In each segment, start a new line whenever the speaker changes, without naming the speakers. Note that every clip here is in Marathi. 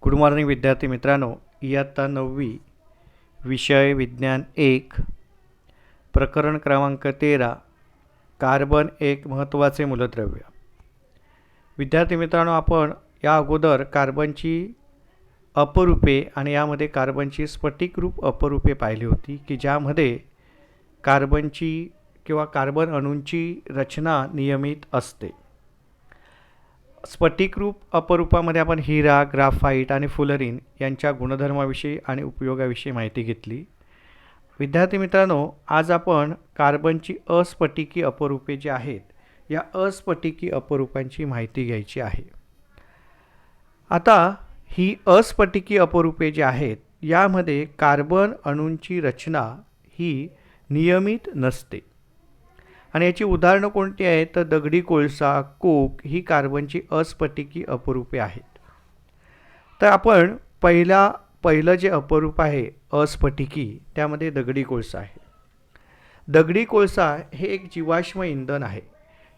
गुड मॉर्निंग विद्यार्थी मित्रांनो, इयत्ता 9वी विषय विज्ञान 1 प्रकरण क्रमांक 13 कार्बन एक महत्त्वाचे मूलद्रव्य। विद्यार्थी मित्रांनो, आपण या अगोदर कार्बनची अपरूपे आणि यामध्ये कार्बनची स्फटिकरूप अपरूपे पाहिली होती की ज्यामध्ये कार्बनची किंवा कार्बन अणूंची रचना नियमित असते। स्फटिकरूप अपरूपामध्ये आपण हिरा, ग्राफाइट आणि फुलरिन यांच्या गुणधर्माविषयी आणि उपयोगाविषयी माहिती घेतली। विद्यार्थी मित्रांनो, आज आपण कार्बनची अस्फटिकी अपरूपे जी आहेत या अस्फटिकी अपरूपांची माहिती घ्यायची आहे। आता ही अस्फटिकी अपरूपे जी आहेत यामध्ये कार्बन अणूंची रचना ही नियमित नसते आणि याची उदाहरणं कोणती आहेत तर दगडी कोळसा, कोक ही कार्बनची अस्फटिकी अपरूपे आहेत। तर आपण पहिलं जे अपरूप आहे अस्फटिकी त्यामध्ये दगडी कोळसा आहे। दगडी कोळसा हे एक जीवाश्म इंधन आहे।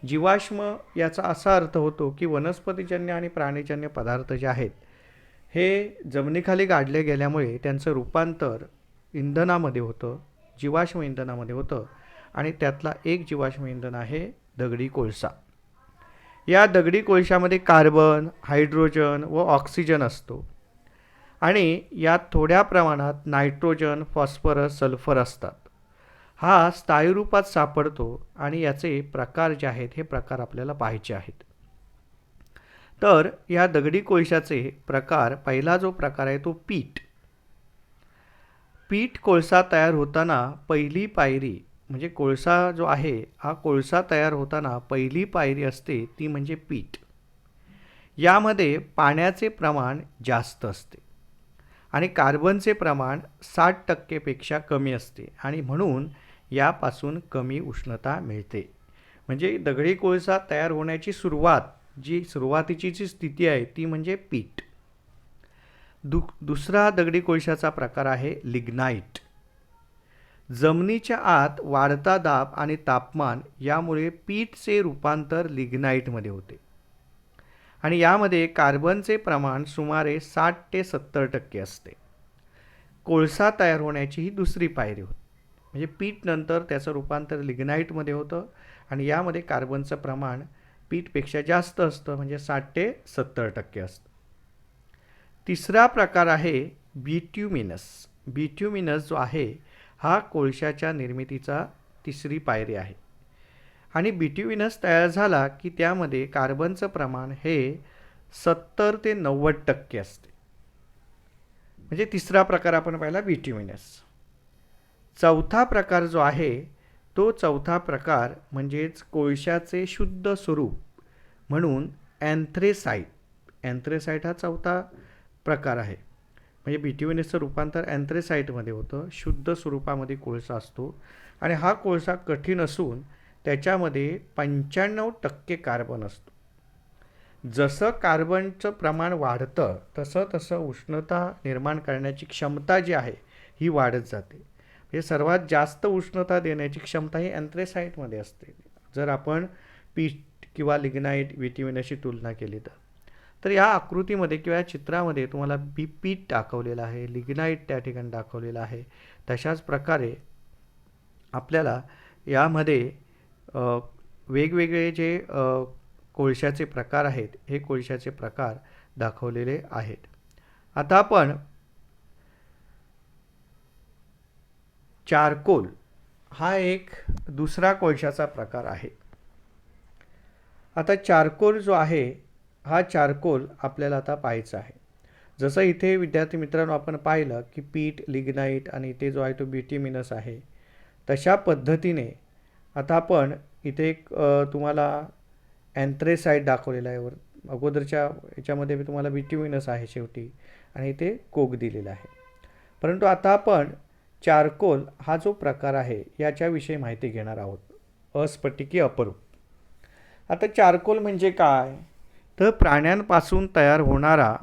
जीवाश्म याचा असा अर्थ होतो की वनस्पतीजन्य आणि प्राणीजन्य पदार्थ जे आहेत हे जमिनीखाली गाडले गेल्यामुळे त्यांचं रूपांतर इंधनामध्ये होतं, जीवाश्म इंधनामध्ये होतं आणि त्यातला एक जीवाश्म इंधन आहे दगडी कोळसा। या दगडी कोळशामध्ये कार्बन, हायड्रोजन व ऑक्सिजन असतो आणि यात थोड्या प्रमाणात नायट्रोजन, फॉस्फरस, सल्फर असतात। हा स्थायी रूपात सापडतो आणि याचे प्रकार जे आहेत हे प्रकार आपल्याला पाहायचे आहेत। तर या दगडी कोळशाचे प्रकार, पहिला जो प्रकार आहे तो पीठ कोळसा तयार होताना पहिली पायरी म्हणजे कोळसा जो आहे हा कोळसा तयार होताना पहिली पायरी असते ती म्हणजे पीठ। यामध्ये पाण्याचे प्रमाण जास्त असते आणि कार्बनचे प्रमाण 60% पेक्षा कमी असते आणि म्हणून यापासून कमी उष्णता मिळते। म्हणजे दगडी कोळसा तयार होण्याची सुरुवातीची जी स्थिती आहे ती म्हणजे पीठ। दुसरा दगडी कोळशाचा प्रकार आहे लिग्नाइट। जमिनीच्या आत वाढता दाब आणि तापमान यामुळे पीठचे रूपांतर लिग्नाइटमध्ये होते आणि यामध्ये कार्बनचे प्रमाण सुमारे 60 ते 70% असते। कोळसा तयार होण्याची ही दुसरी पायरी होती, म्हणजे पीठ नंतर त्याचं रूपांतर लिग्नाइटमध्ये होतं आणि यामध्ये कार्बनचं प्रमाण पीठपेक्षा जास्त असतं, म्हणजे 60 ते 70% असतं। तिसरा प्रकार आहे बिट्युमिनस। बिट्युमिनस जो आहे हा कोळशाच्या निर्मितीचा तिसरी पायरी आहे आणि बिट्युमिनस तयार झाला की त्यामध्ये कार्बनचं प्रमाण हे 70 ते 90% असते। म्हणजे तिसरा प्रकार आपण पाहिला बिट्युमिनस। चौथा प्रकार जो आहे तो चौथा प्रकार म्हणजेच कोळशाचे शुद्ध स्वरूप म्हणून अँथ्रेसाइट। अँथ्रेसाइट हा चौथा प्रकार आहे, म्हणजे बिट्युमिनसचं रूपांतर अँथ्रेसाइटमध्ये होतं, शुद्ध स्वरूपामध्ये कोळसा असतो आणि हा कोळसा कठीण असून त्याच्यामध्ये 95% कार्बन असतो। जसं कार्बनचं प्रमाण वाढतं तसं तसं उष्णता निर्माण करण्याची क्षमता जी आहे ही वाढत जाते। म्हणजे सर्वात जास्त उष्णता देण्याची क्षमता ही अँथ्रेसाइटमध्ये असते जर आपण पीठ किंवा लिग्नाइट बिट्युमिनसची तुलना केली तर या आकृतीमध्ये किंवा या चित्रामध्ये तुम्हाला पीठ दाखवलेलं आहे, लिग्नाइट त्या ठिकाणी दाखवलेलं आहे। तशाच प्रकारे आपल्याला यामध्ये वेगवेगळे जे कोळशाचे प्रकार आहेत हे कोळशाचे प्रकार दाखवलेले आहेत। आता आपण चारकोल हा एक दुसरा कोळशाचा प्रकार आहे। आता चारकोल जो आहे हा चारकोल आपल्याला आता पाहायचा आहे। जसं इथे विद्यार्थी मित्रांनो आपण पाहिलं की पीठ, लिग्नाइट आणि इथे जो आहे तो बिट्युमिनस आहे, तशा पद्धतीने आता आपण इथे एक तुम्हाला अँथ्रेसाइट दाखवलेला आहे। अगोदरच्या याच्यामध्ये मी तुम्हाला बिट्युमिनस आहे शेवटी आणि इथे कोक दिलेला आहे। परंतु आता आपण चारकोल हा जो प्रकार आहे याच्याविषयी माहिती घेणार आहोत, अस्फटिकी अपरूप। आता चारकोल म्हणजे काय तर प्राण्यांपासून तयार होणारा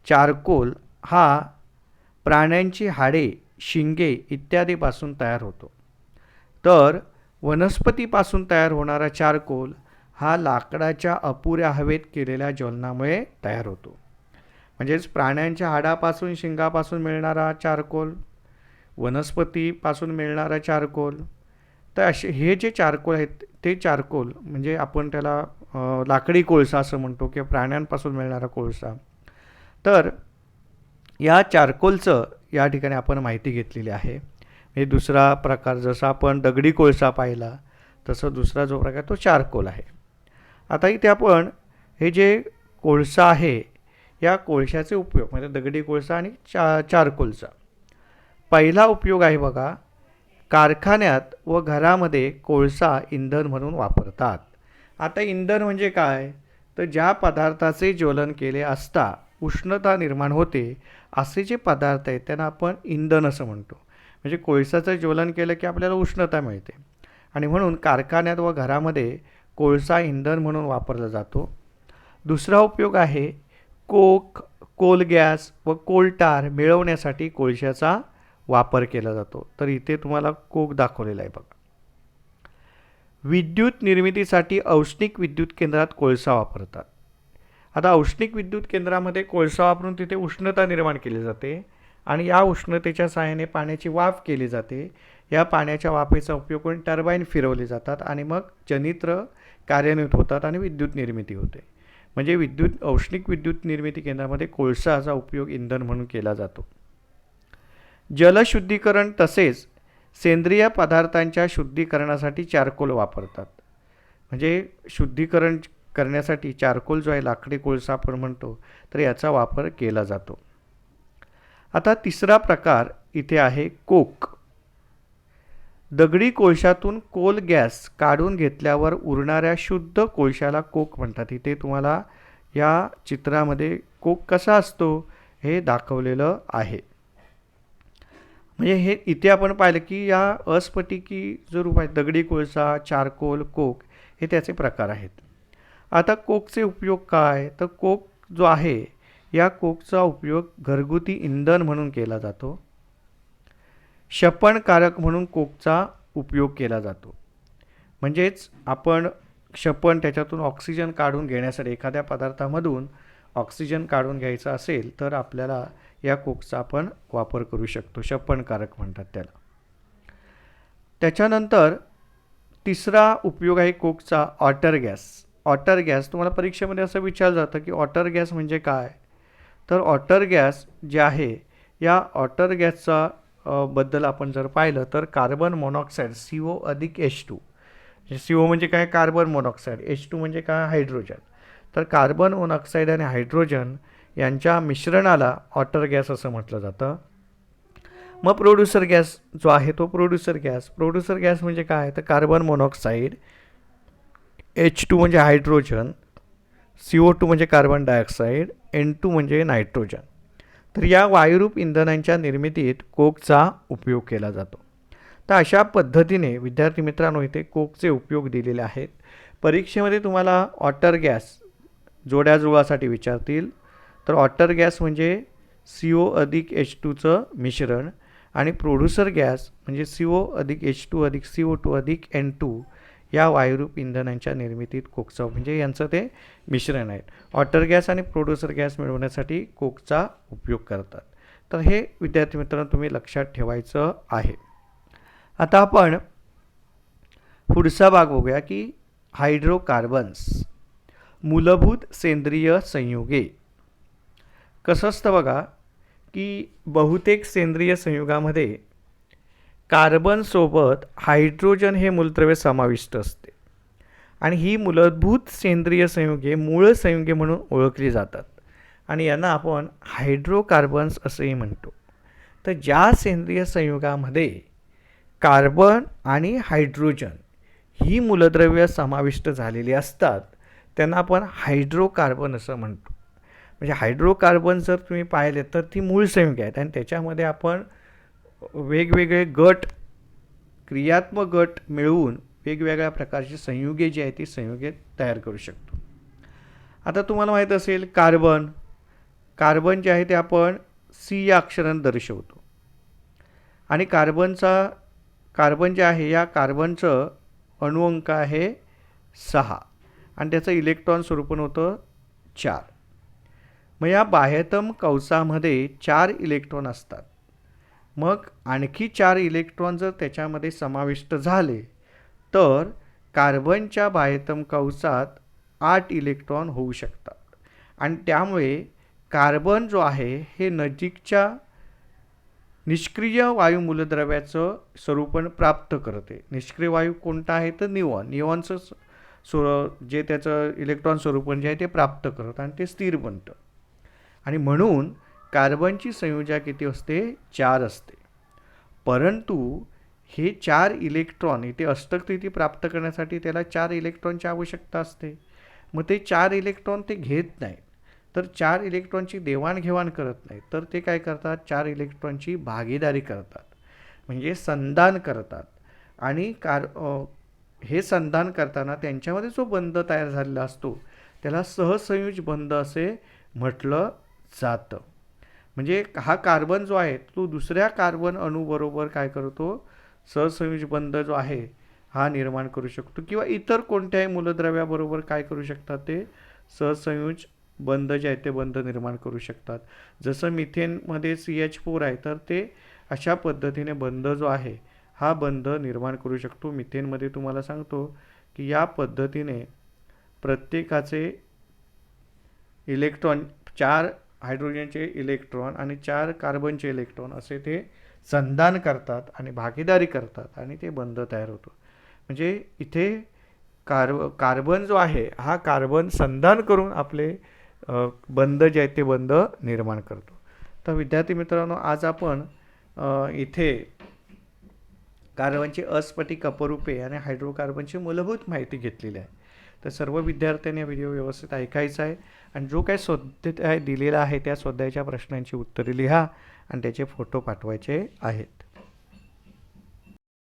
चारकोल हा प्राण्यांची हाडे, शिंगे इत्यादीपासून तयार होतो, तर वनस्पतीपासून तयार होणारा चारकोल हा लाकडाच्या अपुऱ्या हवेत केलेल्या ज्वलनामुळे तयार होतो। म्हणजेच प्राण्यांच्या हाडापासून शिंगापासून मिळणारा चारकोल, वनस्पतीपासून मिळणारा चारकोल. तर असे हे जे चारकोल आहेत ते चारकोल म्हणजे आपण त्याला लाकडी कोळसा असं म्हणतो किंवा प्राण्यांपासून मिळणारा कोळसा. तर या चारकोलचं या ठिकाणी आपण माहिती घेतलेली आहे. हे दुसरा प्रकार, जसा आपण दगडी कोळसा पाहिला तसं दुसरा जो प्रकार तो चारकोल आहे. आता इथे आपण हे जे कोळसा आहे या कोळशाचे उपयोग म्हणजे दगडी कोळसा आणि चारकोलचा पहिला उपयोग आहे बघा, कारखान्यात व घरामध्ये कोळसा इंधन म्हणून वापरतात. आता इंधन म्हणजे काय, तर ज्या पदार्थाचे ज्वलन केले असता उष्णता निर्माण होते असे जे पदार्थ आहेत त्यांना आपण इंधन असं म्हणतो. म्हणजे कोळशाचं ज्वलन केलं की आपल्याला उष्णता मिळते आणि म्हणून कारखान्यात व घरामध्ये कोळसा इंधन म्हणून वापरला जातो. दुसरा उपयोग आहे कोक, कोल गॅस व कोलटार मिळवण्यासाठी कोळशाचा वापर केला जातो. तर इथे तुम्हाला कोक दाखवलेला आहे बघा. विद्युत निर्मितीसाठी औष्णिक विद्युत केंद्रात कोळसा वापरतात. आता औष्णिक विद्युत केंद्रामध्ये कोळसा वापरून तिथे उष्णता निर्माण केली जाते आणि या उष्णतेच्या सहाय्याने पाण्याची वाफ केली जाते. या पाण्याच्या वाफेचा उपयोग करून टर्बाईन फिरवले जातात आणि मग जनित्र कार्यान्वित होतात आणि विद्युत निर्मिती होते. म्हणजे औष्णिक विद्युत निर्मिती केंद्रामध्ये कोळसाचा उपयोग इंधन म्हणून केला जातो. जलशुद्धीकरण तसेच सेंद्रिय पदार्थांच्या शुद्धीकरणासाठी चारकोल वापरतात. म्हणजे शुद्धीकरण करण्यासाठी चारकोल जो आहे लाकडी कोळसा आपण म्हणतो तर याचा वापर केला जातो. आता तिसरा प्रकार इथे आहे कोक. दगडी कोळशातून कोल गॅस काढून घेतल्यावर उरणाऱ्या शुद्ध कोळशाला कोक म्हणतात. इथे तुम्हाला या चित्रामध्ये कोक कसा असतो हे दाखवलेलं आहे. म्हणजे हे इथे आपण पाहिलं की या अस्फटिकी जो रूप आहे दगडी कोळसा, चारकोल, कोक हे त्याचे प्रकार आहेत. आता कोकचे उपयोग काय, तर कोक जो आहे या कोकचा उपयोग घरगुती इंधन म्हणून केला जातो. शपनकारक म्हणून कोकचा उपयोग केला जातो. म्हणजेच आपण शपन त्याच्यातून ऑक्सिजन काढून घेण्यासाठी एखाद्या पदार्थामधून ऑक्सिजन काढून घ्यायचा असेल तर आपल्याला या कोकचा आपण वापर करू शकतो. शपनकारक म्हणतात त्याला. त्याच्यानंतर तिसरा उपयोग आहे कोकचा ऑटर गॅस. ऑटर गॅस तुम्हाला परीक्षेमध्ये असं विचारलं जातं की ऑटर गॅस म्हणजे काय, तर ऑटर गॅस जे आहे या ऑटर गॅसचा बद्दल आपण जर पाहिलं तर कार्बन मोनॉक्साईड CO+H2. CO म्हणजे काय, कार्बन मोनॉक्साईड, H2 म्हणजे काय, हायड्रोजन. तर कार्बन मोनॉक्साईड आणि हायड्रोजन यांच्या मिश्रणाला ऑटर गॅस असं म्हटलं जातं. मग प्रोड्युसर गॅस जो आहे तो प्रोड्युसर गॅस म्हणजे काय, तर कार्बन मोनॉक्साईड, H2 म्हणजे हायड्रोजन, CO2 म्हणजे कार्बन डायऑक्साईड, N2 म्हणजे नायट्रोजन. तर या वायुरूप इंधनांच्या निर्मितीत कोकचा उपयोग केला जातो. तर अशा पद्धतीने विद्यार्थी मित्रांनो इथे कोकचे उपयोग दिलेले आहेत. परीक्षेमध्ये तुम्हाला ऑटर गॅस जोड्याजुळासाठी विचारतील. तर ऑटर गॅस म्हणजे CO+H2चं मिश्रण आणि प्रोड्युसर गॅस म्हणजे CO+H2+CO2+N2 या वायुरूप इंधनांच्या निर्मितीत कोकचा म्हणजे यांचं ते मिश्रण आहे. ऑटर गॅस आणि प्रोड्युसर गॅस मिळवण्यासाठी कोकचा उपयोग करतात. तर हे विद्यार्थी मित्रांनो तुम्ही लक्षात ठेवायचं आहे. आता आपण पुढचा भाग बघूया की हायड्रोकार्बन्स, मूलभूत सेंद्रिय संयुगे. कसं असतं बघा की बहुतेक सेंद्रिय संयुगामध्ये कार्बनसोबत हायड्रोजन हे मूलद्रव्य समाविष्ट असते आणि ही मूलभूत सेंद्रिय संयुगे मूळ संयुगे म्हणून ओळखली जातात आणि यांना आपण हायड्रोकार्बन्स असंही म्हणतो. तर ज्या सेंद्रिय संयुगामध्ये कार्बन आणि हायड्रोजन ही मूलद्रव्य समाविष्ट झालेली असतात त्यांना आपण हायड्रोकार्बन असं म्हणतो. म्हणजे हायड्रोकार्बन जर तुम्ही पाहिले तर ती मूळ संयुगे आहेत आणि त्याच्यामध्ये आपण वेगवेगळे गट, क्रियात्मक गट मिळवून वेगवेगळ्या प्रकारची संयुगे जी आहेत ती संयुगे तयार करू शकतो. आता तुम्हाला माहीत असेल कार्बन जे आहे ते आपण C या अक्षराने दर्शवतो आणि कार्बन जे आहे या कार्बनचं अणुअंक आहे 6 आणि त्याचं इलेक्ट्रॉन स्वरूपण होतं 4. मग या बाह्यतम कवचामध्ये 4 इलेक्ट्रॉन असतात. मग आणखी 4 इलेक्ट्रॉन जर त्याच्यामध्ये समाविष्ट झाले तर कार्बनच्या बाह्यतम कवचात 8 इलेक्ट्रॉन होऊ शकतात आणि त्यामुळे कार्बन जो आहे हे नजीकच्या निष्क्रिय वायू मूलद्रव्याचं स्वरूपण प्राप्त करते. निष्क्रिय वायू कोणता आहे तर निऑनचं जे त्याचं इलेक्ट्रॉन स्वरूपण जे आहे ते प्राप्त करतं आणि ते स्थिर बनतं. आणि म्हणून कार्बनची संयोजा किती असते 4 असते. परंतु हे 4 इलेक्ट्रॉन इथे अष्टक स्थिती प्राप्त करण्यासाठी त्याला 4 इलेक्ट्रॉनची आवश्यकता असते. मग ते 4 इलेक्ट्रॉन ते घेत नाहीत, तर 4 इलेक्ट्रॉनची देवाणघेवाण करत नाहीत, तर ते काय करतात 4 इलेक्ट्रॉनची भागीदारी करतात, म्हणजे संधान करतात. आणि हे संधान करताना त्यांच्यामध्ये जो बंध तयार झालेला असतो त्याला सहसंयोज बंध असे म्हटलं जातं. म्हणजे हा कार्बन जो आहे तो दुसऱ्या कार्बन अणूबरोबर काय करतो सहसंयोज बंध जो आहे हा निर्माण करू शकतो, किंवा इतर कोणत्याही मूलद्रव्याबरोबर काय करू शकतात ते सहसंयोज बंध जे आहेत ते बंध निर्माण करू शकतात. जसं मिथेनमध्ये CH4 आहे तर ते अशा पद्धतीने बंध जो आहे हा बंध निर्माण करू शकतो. मिथेनमध्ये तुम्हाला सांगतो की या पद्धतीने प्रत्येकाचे इलेक्ट्रॉन 4 हायड्रोजनचे इलेक्ट्रॉन आणि 4 कार्बनचे इलेक्ट्रॉन असे ते संधान करतात आणि भागीदारी करतात आणि ते बंध तयार होतो. म्हणजे इथे कार्बन जो आहे हा कार्बन संधान करून आपले बंध जे आहेत ते बंध निर्माण करतो. तर विद्यार्थी मित्रांनो, आज आपण इथे कार्बनची अस्फटिक अपरूपे आणि हायड्रोकार्बनची मूलभूत माहिती घेतलेली आहे. तर सर्व विद्यार्थ्यांनी व्हिडिओ व्यवस्थित ऐकायचा आहे आणि जो काही स्वाध्याय दिलेला आहे त्या स्वाध्यायाच्या प्रश्नांची उत्तरे लिहा आणि त्याचे फोटो पाठवायचे आहेत.